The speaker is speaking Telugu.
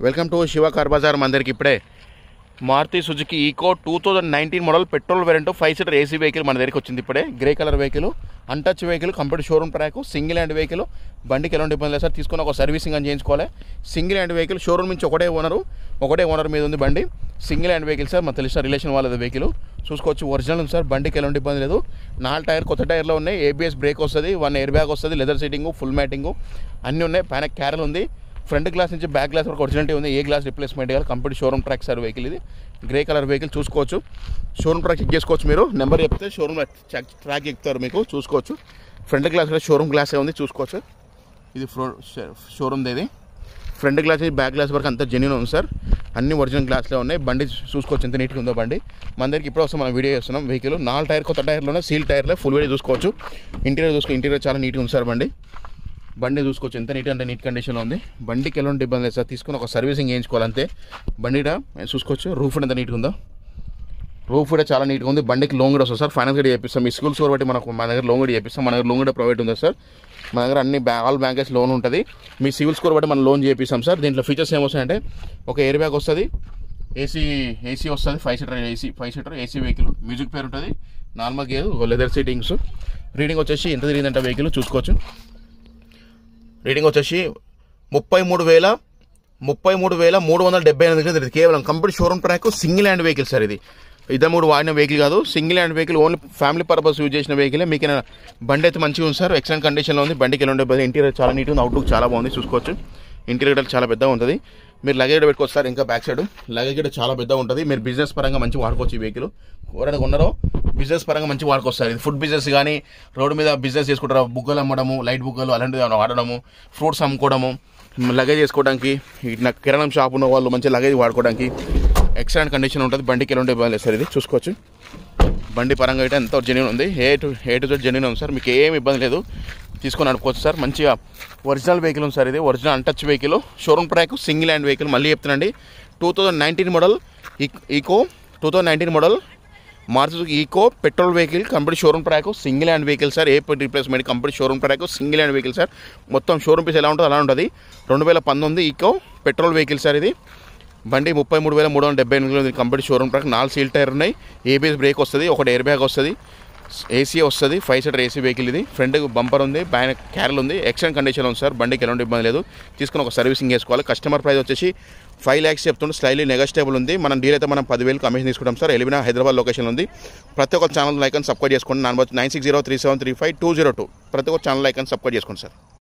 Welcome to Shiva car bazaar. మందరికి ఇప్పుడే Maruti Suzuki Eeco 2019 model petrol variant 5 seater AC vehicle మన దగ్గరికి వచ్చింది. ఇప్పుడే grey colour vehicle, untouch vehicle, complete showroom track, single hand vehicle. బండికి ఎలాంటి ఇబ్బంది లేదు సార్. తీసుకుని ఒక సర్వీసింగ్ అని చేయించుకోవాలి. సింగిల్ హ్యాండ్ వెహికల్, షోరూమ్ నుంచి ఒకటే ఓనర్ మీద ఉంది బండి. సింగిల్ హ్యాండ్ వెహికల్ సార్, మన తెలిసిన రిలేషన్ వాళ్ళది వెహికల్. చూసుకోవచ్చు, ఒరిజినల్ ఉంది సార్. బండికి ఎలాంటి ఇబ్బంది లేదు. 4 టైర్ కొత్త టైర్లో ఉన్నాయి. ఏబిఎస్ బ్రేక్ వస్తుంది, 1 ఎయిర్ బ్యాగ్ వస్తుంది, లెదర్ సీటింగ్, ఫుల్ మ్యాటింగ్ అన్నీ ఉన్నాయి. పైన క్యారల్ ఉంది. ఫ్రంట్ గ్లాస్ నుంచి బ్యాక్ గ్లాస్ వరకు ఒరిజినల్టీ ఉంది. ఏ గ్లాస్ రిప్లేస్మెంట్ కాదు. Complete showroom track sir vehicle. ఇది గ్రే కలర్ వెహికల్. చూసుకోవచ్చు, షోరూమ్ ట్రాక్ చెక్ చేసుకోవచ్చు. మీరు నెంబర్ చెప్తే షోరూమ్ ట్రాక్ ఎక్కుతారు. మీకు చూసుకోవచ్చు, ఫ్రంట్ గ్లాస్ కూడా షోరూమ్ గ్లాసే ఉంది. చూసుకోవచ్చు, ఇది షోరూమ్ది. ఇది ఫ్రంట్ గ్లాస్ నుంచి బ్యాక్ గ్లాస్ వరకు అంతా జెన్యూన్ ఉంది సార్. అన్ని ఒరిజినల్ గ్లాస్లో ఉన్నాయి. బండి చూసుకోవచ్చు ఎంత నీట్గా ఉందో బండి. మన దగ్గరికి ఇప్పుడు వస్తాం, మనం వీడియో చేస్తున్నాం. వెహికల్ 4 టైర్ కొత్త టైర్లోనే, సీల్ టైర్లో ఫుల్ వీడియో చూసుకోవచ్చు. ఇంటీరియర్ చాలా నీట్గా ఉంది సార్. బండి చూసుకోవచ్చు ఎంత నీట్ అంటే నీట్ కండిషన్లో ఉంది. బండికి ఎలాంటి ఇబ్బంది లేదు సార్. తీసుకుని ఒక సర్వీసింగ్ చేయించుకోవాలంతే. బండి చూసుకోవచ్చు, రూఫ్ ఎంత నీట్గా ఉందో. రూఫ్ కూడా చాలా నీట్గా ఉంది. బండికి లోన్ కూడా వస్తుంది సార్. ఫైనాన్స్ కూడా చేపిస్తాం. మీ స్కూల్ స్కోర్ బట్టి మన దగ్గర లోన్ కూడా చేపిస్తాం. మన దగ్గర లోన్ కూడా ప్రొవైడ్ ఉంది సార్. మన దగ్గర అన్ని ఆల్ బ్యాంకెస్ లోన్ ఉంటుంది. మీ సివిల్ స్కోర్ బట్టి మనం లోన్ చేపిస్తాం సార్. దీంట్లో ఫీచర్స్ ఏమొస్తాయంటే, ఒక ఎయిర్ బ్యాగ్ వస్తుంది, ఏసీ వస్తుంది, 5 సీటర్ ఏసీ వెహికల్, మ్యూజిక్ పేరు ఉంటుంది, normal gear, leather sittings. Reading వచ్చేసి ఎంత తిరిగిందంటే వెహికల్ చూసుకోవచ్చు. రీడింగ్ వచ్చేసి 33,378 కేవలం. Complete showroom track, single hand vehicle sir. ఇది 2-3 వాడిన వెహికల్ కాదు, single hand vehicle. Only family purpose use చేసిన వెహికలే. మీకు బండి అయితే మంచిగా ఉంది సార్. ఎక్సలెంట్ కండిషన్లో ఉంది. బండికి ఎలా ఉండే ఇంటీరియర్ చాలా నీట్ ఉంది. అవుట్లుక్ చాలా బాగుంది. చూసుకోవచ్చు, ఇంటీరియర్ చాలా పెద్దగా ఉంటుంది. మీరు లగేజ్ పెట్టుకోవచ్చు సార్. ఇంకా బ్యాక్ సైడ్ లగేజ్ కూడా చాలా పెద్దగా ఉంటుంది. మీరు బిజినెస్ పరంగా మంచి వాడుకోవచ్చు ఈ వెహికల్. ఎవరైనా కొన్నారో బిజినెస్ పరంగా మంచి వాడుకోవచ్చు సార్. ఇది ఫుడ్ బిజినెస్ కానీ, రోడ్డు మీద బిజినెస్ చేసుకుంటారు, బుగ్గలు అమ్మడము, లైట్ బుగ్గలు అలాంటివి వాడడము, ఫ్రూట్స్ అమ్ముకోవడము, లగేజ్ చేసుకోవడానికి, ఇట్లా కిరాణం షాప్ ఉన్న వాళ్ళు మంచి లగేజ్ వాడుకోవడానికి ఎక్సలెంట్ కండిషన్ ఉంటుంది. బండికి ఎలాంటి ఇబ్బంది లేదు సార్. ఇది చూసుకోవచ్చు, బండి పరంగా అయితే ఎంత జెన్యూన్ ఉంది. ఏ టు జెడ్ జెన్యూన్ ఉంది సార్. మీకు ఏమి ఇబ్బంది లేదు. తీసుకొని నడుపుకోవచ్చు సార్. మంచిగా ఒరిజినల్ వెహికల్ ఉంది సార్. ఇది original untouched vehicle, showroom track, single hand vehicle. మళ్ళీ చెప్తానండి, 2019 model Eeco, 2019 model Maruti Suzuki Eeco petrol vehicle, complete showroom track, single hand vehicle sir. ఏ replacement, complete showroom track, single hand vehicle sir. మొత్తం షోరూమ్ పీస్ ఎలా ఉంటుందో అలా ఉంటుంది. 2019 ఈకో పెట్రోల్ వెహికల్ సార్. ఇది బండి 33,378 complete showroom track. 4 seal tyre ఉన్నాయి. ఏబిఎస్ బ్రేక్ వస్తుంది, 1 ఎయిర్ బ్యాగ్ వస్తుంది, ఏసీ వస్తుంది, 5 సీటర్ ఏసీ వెహికల్. ఇది ఫ్రంట్ బంపర్ ఉంది, పైన క్యారల్ ఉంది. ఎక్సలెంట్ కండిషన్ ఉంది సార్. బండికి ఎలాంటి ఇబ్బంది లేదు. తీసుకుని ఒక సర్వీసింగ్ చేసుకోవాలి. కస్టమర్ ప్రైస్ వచ్చేసి 5 lakhs చెప్తుంటే స్లైలీ నెగోషియబుల్ ఉంది. మనం డీల్ అయితే మనం 10,000 కమిషన్ తీసుకుంటాం సార్. ఎలివినా హైదరాబాద్ లొకేషన్ ఉంది. ప్రతి ఒక్క ఛానల్ లైక్ అని సబ్స్క్రైబ్ చేసుకోండి. 9603735202 ప్రతి ఒక్క ఛానల్ లైక్ అని సబ్స్క్రైబ్ చేసుకోండి సార్.